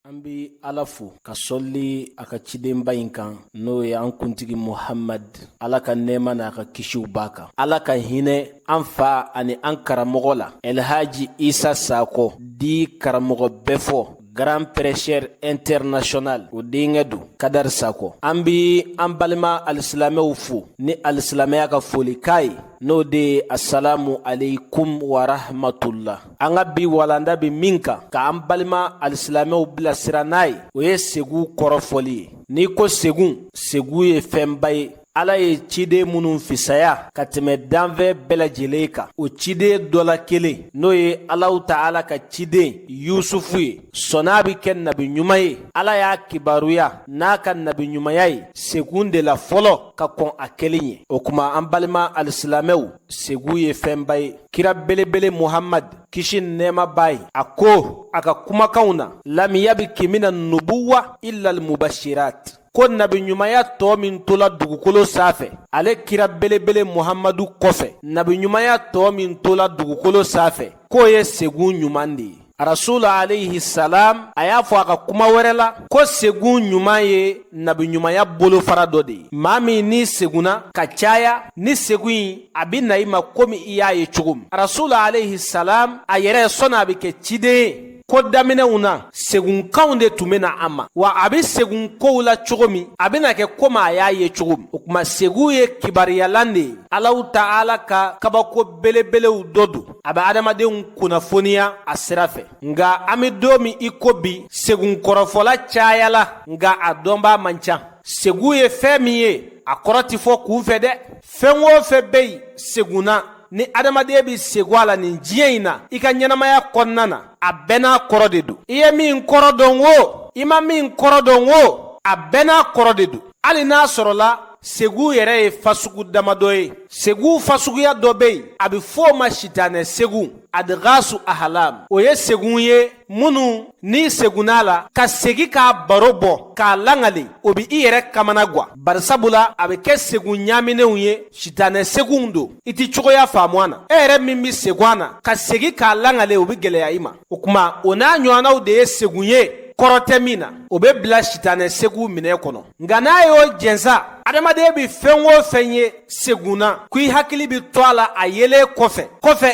An bi Ala fo ka sɔli a ka cidenba in kan n'o ye an kuntigi Muhammad. Ala ka nɛɛma n'a ka kisiw b'a kan. Ala ka hinɛ an fa ani an karamɔgɔ la Elhaji Isa Sacko di karamɔgɔ bɛɛ fɔ Grand Prêcheur International o denkɛ don Kadar Sacko. An bi an balima alisilamɛw fo ni alisilamɛya ka foli k'a ye n'o de assalamu alaikum wa rahmatullah. An ka bi walanda bi min kan ka an balima alisilamɛw bilasira n'a ye o ye Segoun kɔrɔfɔli ye. N'i ko Segoun, Segoun ye fɛnba ye. Ala ye ciden minnu fisaya ka tɛmɛ danfɛn bɛɛ lajɛlen kan. O ciden dɔ la kelen n'o ye Alahu Ta'ala ka ciden Yusufu ye. Sɔn'a bi kɛ nabi ɲuman ye. Ala y'a kibaruya n'a ka nabi ɲumanya ye Segoun de la fɔlɔ ka kɔn a kelen ye. O kuma an balima alisilamɛw, Segoun ye fɛnba ye. Kira belebele Muhammad kisi nɛɛma b'a ye. A ko a ka kumakanw na lam yabki mina nubuwa illa al-mubashirat. Ko nabi ɲumanya tɔ min tola dugukolo sanfɛ ale kira belebele Muhammadu kɔfɛ nabi ɲumanya tɔ min tola dugukolo sanfɛ k'o ye Segoun ɲuman de ye. Rasul alayhi salam a y'a fɔ a ka kuma wɛrɛ la ko Segoun ɲuman ye nabi ɲumanya bolofara dɔ de ye. Maa min ni segunna ka caya ni Segoun in a bi na i ma komi i y'a ye cogo min. Rasul alayhi salam a yɛrɛ sɔnna a bi kɛ ciden ye. Ko daminɛw na Segounkanw de tun bɛ na an ma wa a bɛ Segoun kow la cogo min a bɛna kɛ komi a y'a ye cogo min. O kuma Segoun ye kibariyalan de ye. Alahu Ta'ala ka kabako belebelew dɔ don a bɛ adamadenw kunnafoniya a sira fɛ. Nga an bɛ don min i ko bi Segoun kɔrɔfɔla cayala nga a dɔnbaa man ca. Segoun ye fɛn min ye a kɔrɔ ti fɔ kun fɛ dɛ. Fɛn o fɛn bɛ yen Segounna ni adamaden bi Segoun a la nin diɲɛ in na i ka ɲɛnamaya kɔnɔna na a bɛɛ n'a kɔrɔ de don. I ye min kɔrɔ dɔn o i ma min kɔrɔ dɔn o a bɛɛ n'a kɔrɔ de don. Hali n'a sɔrɔla Segoun yɛrɛ ye fasugu damadɔ ye. Segoun fasuguya dɔ bɛ yen a bɛ fɔ o ma sitanɛ Segoun adghasu ahlam. O ye Segoun ye minnu ni Segounna la ka segi k'a baro bɔ k'a langale o bi i yɛrɛ kamana guwa. Barisabula a bɛ kɛ Segoun ɲaminɛw ye sitanɛ Segoun don i ti cogoya faamu a na. E yɛrɛ min bi Segoun a na ka segi k'a langale o bi gɛlɛya i ma. O kuma o n'a ɲɔgɔnnaw de ye Segoun ye kɔrɔ tɛ min na o bɛ bila sitanɛ Segoun minɛ kɔnɔ. Nka n'a y'o jɛnsa adamaden bi fɛn o fɛn ye Segoun na ko i hakili bi to a la a yelen kɔfɛ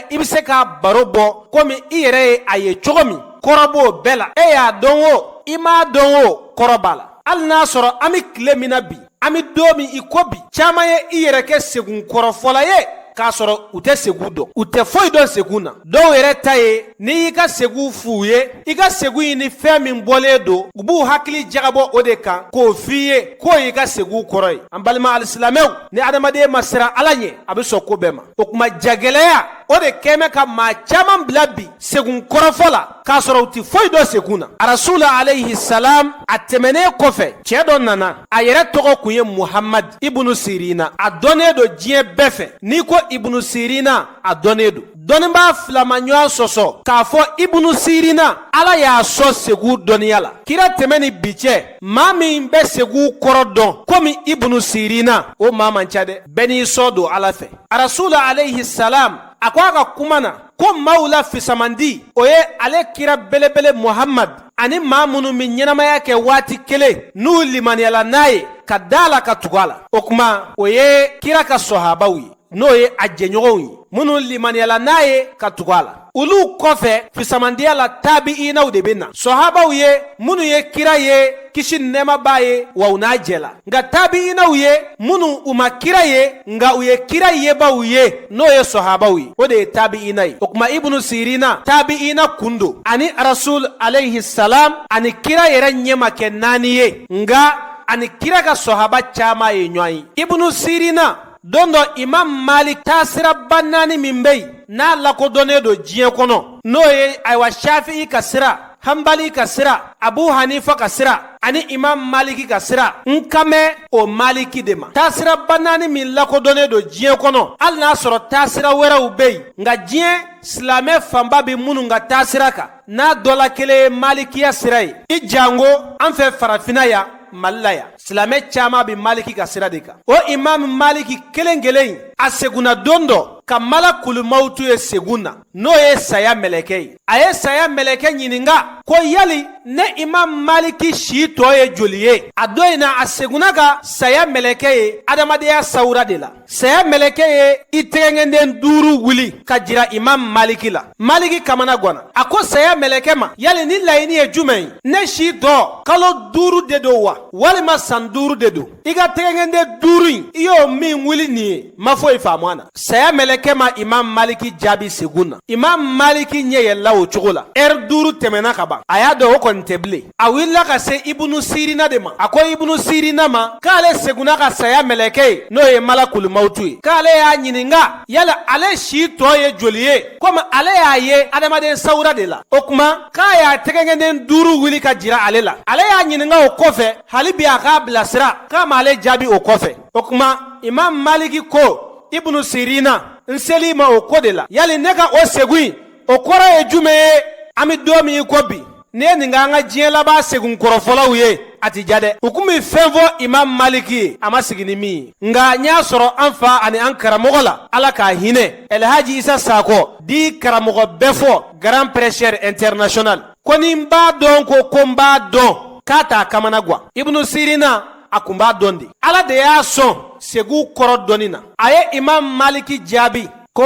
i bɛ se k'a baro bɔ komi i yɛrɛ ye a ye cogo min kɔrɔ b'o bɛɛ la. E y'a dɔn o i m'a dɔn o kɔrɔ b'a la. Hali n'a sɔrɔ an bɛ tile min na bi an bɛ don min i ko bi caman ye i yɛrɛ kɛ Segoun kɔrɔfɔla ye k'a sɔrɔ u tɛ Segoun dɔn u tɛ foyi dɔn Segoun na. Dɔw yɛrɛ ta ye n'i y'i ka Segoun f'u ye i ka Segoun in ni fɛn min bɔlen don u b'u hakili jagabɔ o de kan k'o f'i ye k'o y'i ka Segoun kɔrɔ ye. An balima alisilamɛw ni adamaden ma siran Ala ɲɛ a bɛ sɔn ko bɛɛ ma. O kuma jagɛlɛya o de kɛmɛ ka maa caman bila bi Segoun kɔrɔfɔ la k'a sɔrɔ u ti foyi dɔn Segoun na. Rasul alayhi salam a tɛmɛnen kɔfɛ cɛ dɔ nana a yɛrɛ tɔgɔ kun ye Muhammad ibnu Sirina a dɔnnen don diɲɛ bɛɛ fɛ. N'i ko ibnu Sirina a dɔnnen don. Dɔnnibaa filama ɲɔgɔn sɔsɔ k'a fɔ ibnu Sirina Ala y'a sɔn Segoun dɔnniya la. Kira tɛmɛ ni bi cɛ maa min bɛ Segoun kɔrɔ dɔn komi ibnu Sirina o maa man ca dɛ. Bɛɛ n'i sɔn don Ala fɛ. Rasul alayhi salam a ko a ka kuma na ko maaw la fisamandi o ye ale kira belebele Muhammad ani maa minnu bɛ ɲɛnamaya kɛ waati kelen n'u limaniyala n'a ye ka da la ka tugu a la. O kuma o ye kira ka sɔhabaw ye n'o ye a jɛɲɔgɔnw ye minnu limaniyala n'a ye ka tugu a la. Olu kɔfɛ fisamandiya la tabi'inaw de bɛ na. Sɔhabaw ye minnu ye kira ye kisi nɛɛma b'a ye wa u n'a jɛla. Nka tabi'inaw ye minnu u ma kira ye nka u ye kira yebaw ye n'o ye sɔhabaw ye o de ye tabi'ina ye. O kuma ibnu Sirina tabi'ina kun don ani Rasul alayhi salam ani kira yɛrɛ ɲɛma kɛ naani ye nka ani kira ka sɔhaba caman ye ɲɔgɔn ye. Ibnu Sirina don dɔ Imam Malik taasira ba naani min bɛ yen n'a lakodɔnnen don diɲɛ kɔnɔ n'o ye ayiwa Shafi'i ka sira Hanbali ka sira Abu Hanifa ka sira ani Imam Maliki ka sira n ka mɛn o Maliki de ma. Taasira ba naani min lakodɔnnen don diɲɛ kɔnɔ hali n'a sɔrɔ taasira wɛrɛw bɛ yen nka diɲɛ silamɛ fanba bɛ minnu ka taasira kan n'a dɔ la kelen ye Malikiya sira ye. I jango an fɛ farafinna yan Mali la yan silamɛ caman bɛ Maliki ka sira de kan. O Imam Maliki kelen kelen a segunna don dɔ ka malakul mautu ye Segoun na n'o ye saya meleke ye. A ye saya meleke ɲininga ko yali ne Imam Maliki si tɔ ye joli ye? A don in na a segunna ka saya meleke ye adamadenya sawura de la. Saya meleke ye i tɛgɛŋɛnden 5 wuli ka jira Imam Maliki la. Maliki kamana gwana. A ko saya meleke ma yali ni layini ye jumɛn ye? Ne si tɔ kalo 5 de do wa walima san 5 de do? I ka tɛgɛŋɛnden 5 in i y'o min wuli nin ye ma foyi faamu a na. Saya meleke ma Imam Maliki jaabi Segoun na. Imam Maliki ɲɛ yɛlɛla o cogo la. 5 tɛmɛna ka ban. A y'a dɔn o kɔni tɛ bilen. A wulila ka se Ibnu Sirina de ma. A ko Ibnu Sirina ma k'ale segunna ka saya meleke ye n'o ye malakul mautu ye. K'ale y'a ɲininga yala ale si tɔ ye joli ye? Komi ale y'a ye adamaden sawura de la. O kuma k'a y'a tɛgɛŋɛnden 5 wuli ka jira ale la. Ale y'a ɲininga o kɔfɛ hali bi a k'a bilasira k'a ma ale jaabi o kɔfɛ. O kuma Imam Maliki ko Ibnu Sirina n seli ma o ko de la. Yali ne ka o Segoun o kɔrɔ ye jumɛn ye? An bɛ don min ko bi ne ye nin ka an ka diɲɛ laban Segoun kɔrɔfɔlaw ye a ti ja dɛ. U kun bɛ fɛn fɔ Imam Maliki ye a ma sigi ni min ye. Nka n y'a sɔrɔ an fa ani an karamɔgɔ la Ala k'a hinɛ Elhaji Isa Sacko di karamɔgɔ bɛɛ fɔ grand prêcheur international ko ni n b'a dɔn ko n b'a dɔn k'a t'a kamana guwan. Ibnu Sirina a kun b'a dɔn de. Ala de y'a sɔn Segoun kɔrɔ dɔnni na. A ye Imam Maliki jaabi ko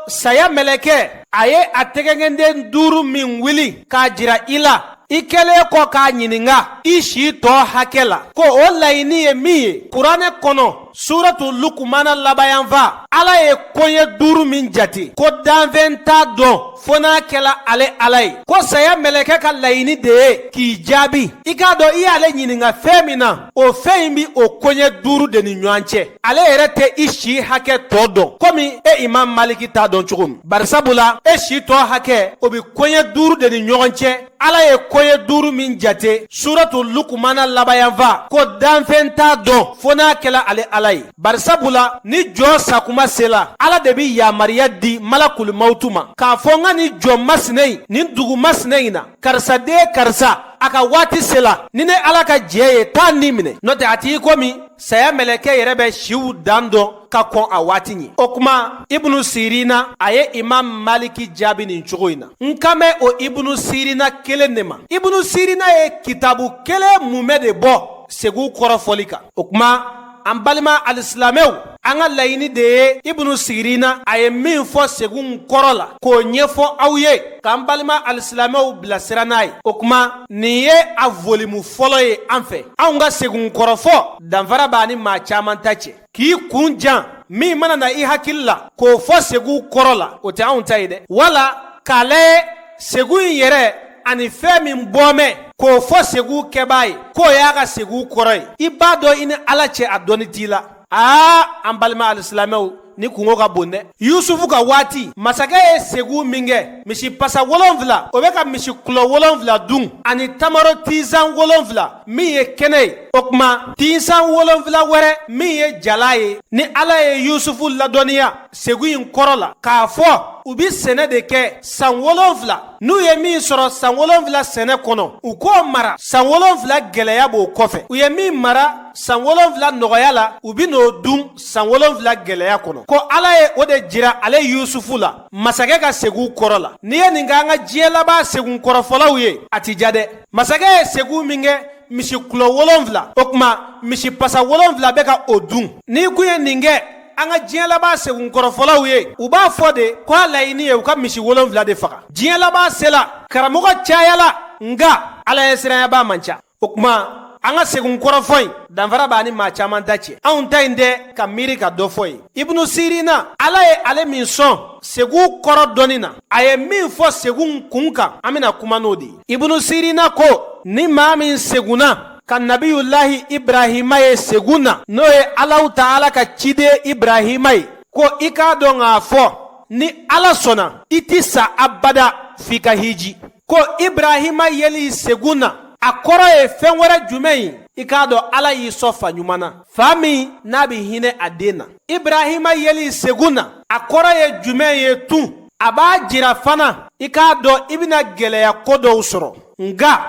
saya meleke a ye a tɛgɛŋɛnden 5 min wuli k'a jira i la i kɛlen kɔ k'a ɲininga i si tɔ hakɛ la ko o layini ye min ye. Kuranɛ kɔnɔ suratu Lukumana labanyanfa Ala ye koɲɛ 5 min jate ko danfɛn t'a dɔn fo n'a kɛla ale Ala ye. Ko saya meleke ka layini de ye k'i jaabi. I k'a dɔn i y'ale ɲininga fɛn min na o fɛn in bi o koɲɛ 5 de ni ɲɔgɔn cɛ. Ale yɛrɛ tɛ i si hakɛ tɔ dɔn komi e Imam Maliki t'a dɔn cogo min. Barisabula e si tɔ hakɛ o bi koɲɛ 5 de ni ɲɔgɔn cɛ. Ala ye koɲɛ 5 min jate suratu Lukumana labanyanfa ko danfɛn t'a dɔn fo n'a kɛla ale Ala ye. Barisabula ni jɔn sakuma sela Ala de bi yamariya di malakul mautu ma k'a fɔ n ka ni jɔn masinɛ in nin dugu masinɛ in na karisa den karisa a ka waati sela ni ne Ala ka jɛ ye taa ni minɛ. N'o tɛ a t'i komi saya meleke yɛrɛ bɛ siw dan dɔn ka kɔn a waati ɲɛ. O kuma Ibnu Sirina a ye Imam Maliki jaabi nin cogo in na. N kan bɛ o Ibnu Sirina kelen de ma. Ibnu Sirina ye kitabu kelen mumɛ de bɔ Segoun kɔrɔfɔli kan. O kuma an balima alisilamɛw an ka laɲini de ye Ibnu Sirina a ye min fɔ Segoun kɔrɔ la k'o ɲɛfɔ aw ye k'an balima alisilamɛw bilasira n'a ye. O kuma nin ye a volume fɔlɔ ye an fɛ. Anw ka Segoun kɔrɔfɔ danfara b'a ni maa caman ta cɛ. K'i kun jan min mana na i hakili la k'o fɔ Segoun kɔrɔ la o tɛ anw ta ye dɛ. Wala k'a lajɛ Segoun yɛrɛ ani fɛn min bɔmɛ k'o fɔ Segoun kɛbaa ye k'o y'a ka Segoun kɔrɔ ye. I b'a dɔn i ni Ala cɛ a dɔnni t'i la. An balima alisilamɛw ni kungo ka bon dɛ. Yusufu ka waati masakɛ ye Segoun min kɛ misi pasa 7 o bɛ ka misi kulɔ 7 dun ani tamaro tinsan 7 min ye kɛnɛ ye. O kuma tinsan 7 wɛrɛ min ye jala ye ni Ala ye Yusufu ladɔnniya Segoun in kɔrɔ la k'a fɔ u bi sɛnɛ de kɛ san 7 n'u ye min sɔrɔ san 7 sɛnɛ kɔnɔ u k'o mara san 7 gɛlɛya b'o kɔfɛ. U ye min mara san 7 nɔgɔya la u bi n'o dun san 7 gɛlɛya kɔnɔ. Ko Ala ye o de jira ale Yusufu la masakɛ ka Segoun kɔrɔ la. N'i ye nin kɛ an ka diɲɛ laban Segoun kɔrɔfɔlaw ye a ti ja dɛ. Masakɛ ye Segoun min kɛ misi kulɔ 7 o kuma misi pasa 7 bɛ ka o dun. N'i kun ye nin kɛ an ka diɲɛ laban Segoun kɔrɔfɔlaw ye u b'a fɔ de ko a laɲini ye u ka misi 7 de faga. Diɲɛ laban sela karamɔgɔ cayala nka Ala ye siranyaba man ca. O kuma an ka Segoun kɔrɔfɔ in danfara b'a ni maa caman ta cɛ. Anw ta in tɛ ka miiri ka dɔ fɔ ye. Ibnu Sirina Ala ye ale min sɔn Segoun kɔrɔ dɔnni na a ye min fɔ Segoun kun kan an bɛna kuma n'o de ye. Ibnu Sirina ko ni maa min segunna ka Nabiyulahi Ibrahima ye Segoun na n'o ye Alahu Taala ka ciden Ibrahima ye ko i k'a dɔn k'a fɔ ni Ala sɔnna i ti sa abada f'i ka hiji. Ko Ibrahima yeli Segoun na a kɔrɔ ye fɛn wɛrɛ jumɛn ye? I k'a dɔn Ala y'i sɔn fa ɲuman na fa min n'a bɛ hinɛ a den na. Ibrahima yeli Segoun na a kɔrɔ ye jumɛn ye tun? A b'a jira fana i k'a dɔn i bɛna gɛlɛya ko dɔw sɔrɔ nka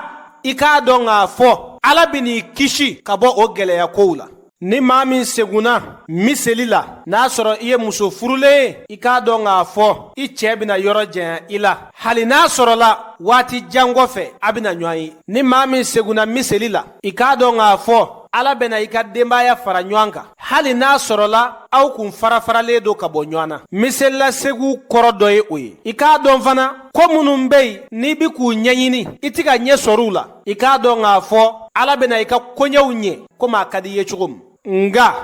i k'a dɔn k'a fɔ Ala bɛ n'i kisi ka bɔ o gɛlɛya kow la. ni maa min seguna miseli la n'a sɔrɔ i ye muso furulen ye i k'a dɔn k'a fɔ i cɛ bɛna yɔrɔ janya i la hali n'a sɔrɔla waati jan kɔfɛ a bɛna ɲɔgɔn ye ni maa min seguna miseli la i k'a dɔn k'a fɔ Ala bɛna i ka denbaya fara ɲɔgɔn kan hali n'a sɔrɔla aw kun farafaralen don ka bɔ ɲɔgɔn na miselila segu kɔrɔ dɔ ye o ye i k'a dɔn fana ko minnu bɛ yen n'i bi k'u ɲɛɲini i tɛ ka ɲɛ sɔrɔ u la i k'a dɔn k'a fɔ Ala bɛna i ka koɲɛw ɲɛ komi a ka di i ye cogo min nga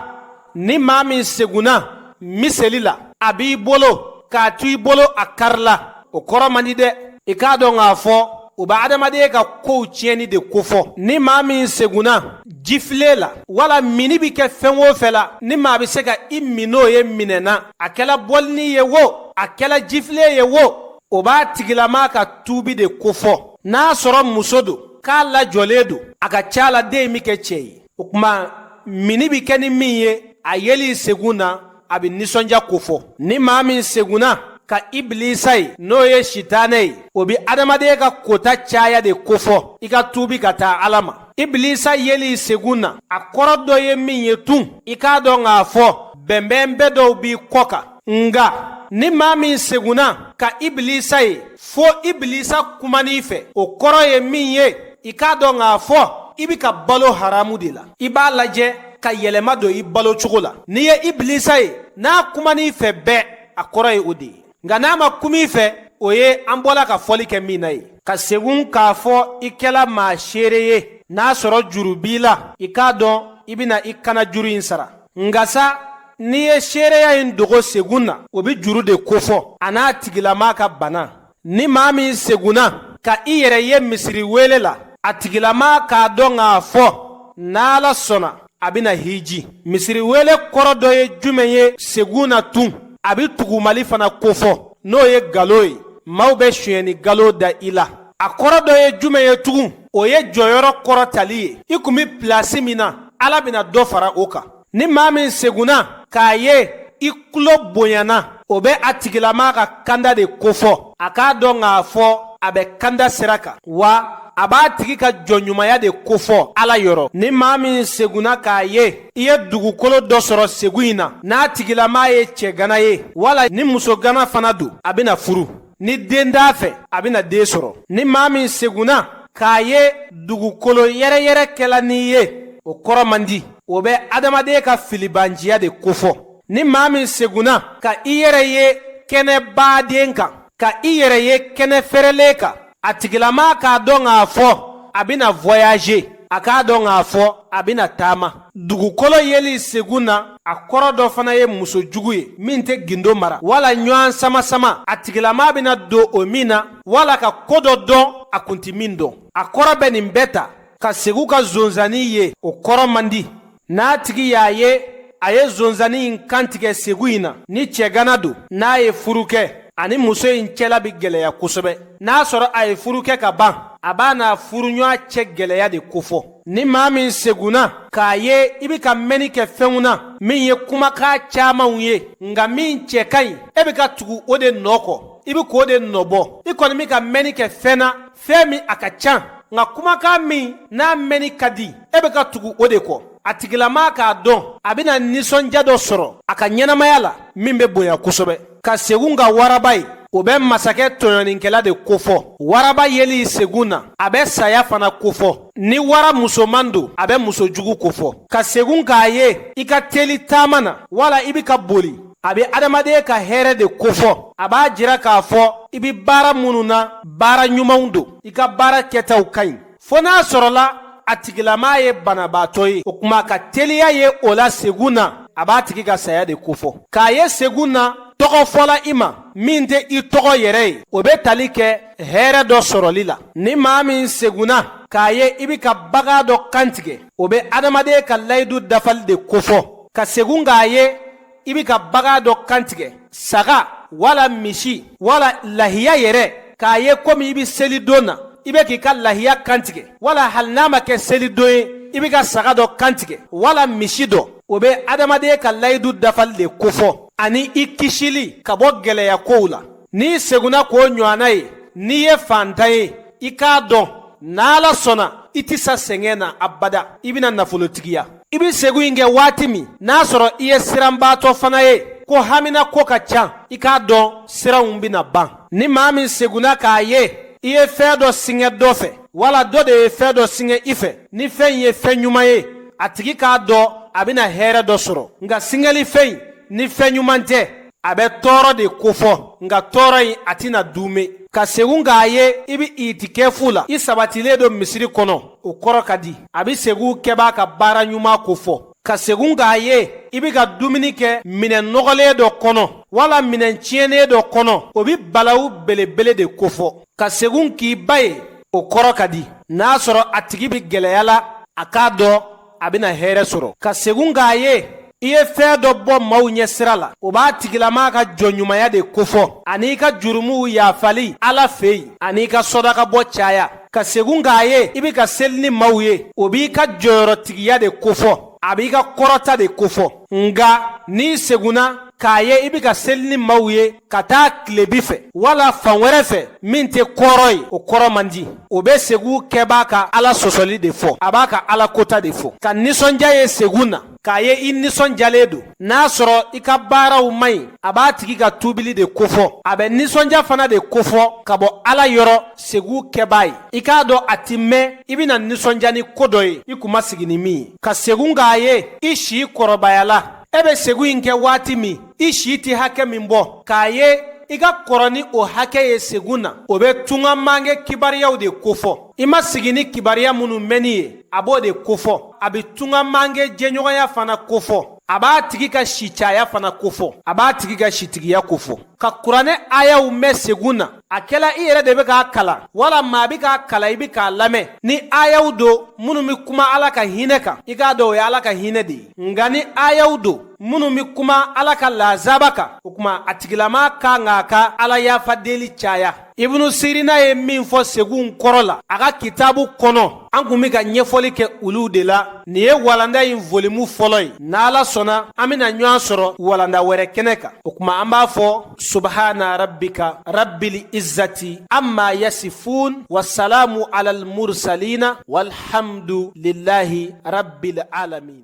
ni maa min seguna miseli la a b'i bolo k'a to i bolo a karila o kɔrɔ man di dɛ i k'a dɔn k'a fɔ u bɛ adamaden ka kow tiɲɛni de kofɔ ni maa min seguna jifile la wala mini bi kɛ fɛn o fɛn la ni maa bɛ se ka i min'o ye minɛna a kɛla bɔlini ye wo a kɛla jifile ye wo o b'a tigilama ka tuubi de kofɔ n'a sɔrɔ muso don k'a lajɔlen don a ka ca la den min kɛ cɛ ye o tuma mini bi kɛ ni min ye a yeli segun na a bɛ nisɔndiya kofɔ ni maa min seguna ka ibilisa ye n'o ye sitanɛ ye o bi adamaden ka kota caya de kofɔ i ka tuubi ka taa Ala ma ibilisa yeli segun na a kɔrɔ dɔ ye min ye tun i k'a dɔn k'a fɔ bɛnbɛn bɛɛ dɔw b'i kɔ kan nga ni maa min seguna ka ibilisa ye fo ibilisa kumani fɛ o kɔrɔ ye min ye i k'a dɔn k'a fɔ i bi ka balo haramu de la i b'a lajɛ ka yɛlɛma don i balo cogo la n'i ye ibilisa ye n'a kumani fɛ bɛɛ a kɔrɔ ye o de ye nga n'a ma kumi fɛ o ye an bɔla ka fɔli kɛ min na ye ka segun k'a fɔ i kɛla maa seere ye n'a sɔrɔ juru b'i la i k'a dɔn i bɛna i kana juru in sara nga sa n'i ye seereya in dogo segun na o bi juru de kofɔ a n'a tigilama ka bana ni maa min seguna ka i yɛrɛ ye misiri wele la a tigilama k'a dɔn k'a fɔ n'Ala sɔnna a bɛna hiji misiri wele kɔrɔ dɔ ye jumɛn ye segun na tun a bi tugumali fana kofɔ n'o ye galo ye maaw bɛ suyɛni galo da i la a kɔrɔ dɔ ye jumɛn ye tugun o ye jɔyɔrɔ kɔrɔ tali ye i kun bi pilasi min na Ala bɛna dɔ fara o kan ni maa min seguna k'a ye i tulo bonyana o bɛ a tigilama ka kanda de kofɔ a k'a dɔn k'a fɔ a bɛ kanda sira kan wa a b'a tigi ka jɔnɲumanya de kofɔ Ala yɔrɔ ni maa min seguna k'a ye i ye dugukolo dɔ sɔrɔ segun in na n'a tigilama ye cɛ gana ye wala ni muso gana fana don a bɛna furu ni den t'a fɛ a bɛna den sɔrɔ ni maa min seguna k'a ye dugukolo yɛrɛyɛrɛ kɛla n'i ye o kɔrɔ man di o bɛ adamaden ka filibanjiya de kofɔ ni maa min seguna ka i yɛrɛ ye kɛnɛ baaden kan ka i yɛrɛ ye kɛnɛ fɛrɛlen kan a tigilama k'a dɔn k'a fɔ a bɛna voyager a k'a dɔn k'a fɔ a bɛna taama dugukolo yeli segun na a kɔrɔ dɔ fana ye muso jugu ye min tɛ gindo mara wala ɲɔgɔn sama sama a tigilama bɛna don o min na wala ka ko dɔ dɔn a kun tɛ min dɔn a kɔrɔ bɛ nin bɛɛ ta ka segu ka zonzani ye o kɔrɔ man di n'a tigi y'a ye a ye zonzani in kantigɛ segun in na ni cɛgana don n'a ye furu kɛ ani muso in cɛla bi gɛlɛya kosɛbɛ n'a sɔrɔ a ye furu kɛ ka ban a b'a n'a furuɲɔgɔn cɛ gɛlɛya de kofɔ ni maa min seguna k'a ye i bi ka mɛnni kɛ fɛnw na min ye kumakan camanw ye nka min cɛ ka ɲi e bi ka tugu o de nɔ kɔ i bi k'o de nɔbɔ i kɔni bi ka mɛnni kɛ fɛn na fɛn min a ka can nka kumakan min n'a mɛnni ka di e bi ka tugu o de kɔ a tigilama k'a dɔn a bɛna nisɔndiya dɔ sɔrɔ a ka ɲɛnamaya la min bɛ bonya kosɛbɛ ka segun ka waraba ye o bɛ masakɛ tɔɲɔnikɛla de kofɔ waraba yeli segun na a bɛ saya fana kofɔ ni wara musoman don a bɛ muso jugu kofɔ ka segun k'a ye i ka teli taama na wala i bi ka boli a bɛ adamaden ka hɛrɛ de kofɔ a b'a jira k'a fɔ i bi baara minnu na baara ɲumanw don i ka baara kɛtaw ka ɲi fo n'a sɔrɔla a tigilama ye banabaatɔ ye o kuma ka teliya ye o la segun na a b'a tigi ka saya de kofɔ k'a ye segun na tɔgɔ fɔla i ma min tɛ i tɔgɔ yɛrɛ ye o bɛ tali kɛ hɛrɛ dɔ sɔrɔli la ni maa min segunna k'a ye i bi ka bagan dɔ kantigɛ o bɛ adamaden ka layidu dafali de kofɔ ka segun k'a ye i bi ka bagan dɔ kantigɛ saga wala misi wala lahiya yɛrɛ k'a ye komi i bi seli don na i bɛ k'i ka lahiya kantigɛ wala hali n'a ma kɛ seli don ye i bi ka saga dɔ kantigɛ wala misi dɔ o bɛ adamaden ka layidu dafali de kofɔ ani i kisili ka bɔ gɛlɛya kow la n'i segunna k'o ɲɔgɔnna ye n'i ye fantan ye i k'a dɔn n'Ala sɔnna i tɛ sa sɛgɛn na abada i bɛna nafolotigiya i bi Segoun kɛ waati min n'a sɔrɔ i ye siranbaatɔ fana ye ko hamina ko ka ca i k'a dɔn siranw bɛna ban. Ni maa min segunna k'a ye i ye fɛn dɔ siŋɛ dɔ fɛ wala dɔ de ye fɛn dɔ siŋɛ i fɛ, ni fɛn in ye fɛn ɲuman ye a tigi k'a dɔn a bɛna hɛrɛ dɔ sɔrɔ. Nka siŋɛli fɛn in ni fɛn ɲuman tɛ a bɛ tɔɔrɔ de kofɔ, nka tɔɔrɔ in a tɛna duume. Ka Segoun k'a ye i bi itikɛfu la i sabatilen don misiri kɔnɔ o kɔrɔ ka di. A bi Segoun kɛbaa ka baara ɲuman kofɔ. Ka Segoun k'a ye i bi ka dumuni kɛ minɛn nɔgɔlen dɔ kɔnɔ wala minɛn tiɲɛnen dɔ kɔnɔ o bi balawu belebele de kofɔ. Ka Segoun k'i ba ye o kɔrɔ ka di. N'a sɔrɔ a tigi bi gɛlɛya la a k'a dɔn a bɛna hɛrɛ sɔrɔ. Ka Segoun k'a ye i ye fɛn dɔ bɔ maaw ɲɛ sira la o b'a tigilama ka jɔnɲumanya de kofɔ ani ka jurumuw yafali Ala fɛ yen ani ka sɔdaka bɔ caya. Ka Segoun k'a ye i bi ka seli ni maaw ye o b'i ka jɔyɔrɔtigiya de kofɔ a b'i ka kɔrɔta de kofɔ. Nga n'i segunna k'a ye i bi ka seli ni maaw ye ka taa tilebi fɛ wala fan wɛrɛ fɛ min tɛ kɔrɔ ye o kɔrɔ man di. O bɛ Segoun kɛbaa ka Ala sɔsɔli de fɔ, a b'a ka Ala kota de fɔ. Ka nisɔndiya ye Segoun na k'a ye i nisɔndiyalen don n'a sɔrɔ i ka baaraw man ɲi a b'a tigi ka tubili de kofɔ, a bɛ nisɔndiya fana de kofɔ ka bɔ Ala yɔrɔ Segoun kɛbaa ye. I k'a dɔn a ti mɛn i bɛna nisɔndiya ni ko dɔ ye i kun ma sigi ni min ye. Ka Segoun k'a ye i si kɔrɔbayala e bɛ Segoun kɛ waati min i si ti hakɛ min bɔ k'a ye i ka kɔrɔ ni o hakɛ ye Segoun na o bɛ tunga mange kibariyaw de kofɔ. I ma sigi ni kibariya minnu mɛnni ye a b'o de kofɔ, a bɛ tunga mange jɛɲɔgɔnya fana kofɔ, a b'a tigi ka si caya fana kofɔ, a b'a tigi ka sitigiya kofɔ. Ka kuranɛ ayaw mɛn Segoun na a kɛla i yɛrɛ de bɛ k'a kalan wala maa bi k'a kalan i bi k'a lamɛn ni ayaw don minnu bɛ kuma Ala ka hinɛ kan i k'a dɔn o ye Ala ka hinɛ de ye. Nka ni ayaw don minnu bɛ kuma Ala ka lazaba kan o tuma a tigilama kan k'a ka Ala yafa deli caya. Ibnu Sirina ye min fɔ Segoun kɔrɔ la a ka kitabu kɔnɔ an kun bɛ ka ɲɛfɔli kɛ olu de la. Nin ye walanda in volume fɔlɔ ye. N'Ala sɔnna an bɛna ɲɔgɔn sɔrɔ walanda wɛrɛ kɛnɛ kan. O tuma an b'a fɔ subhana rabbika rabbil izzati amma yasifun wasalamu alal mursalina walhamdu lillahi rabbil alamin.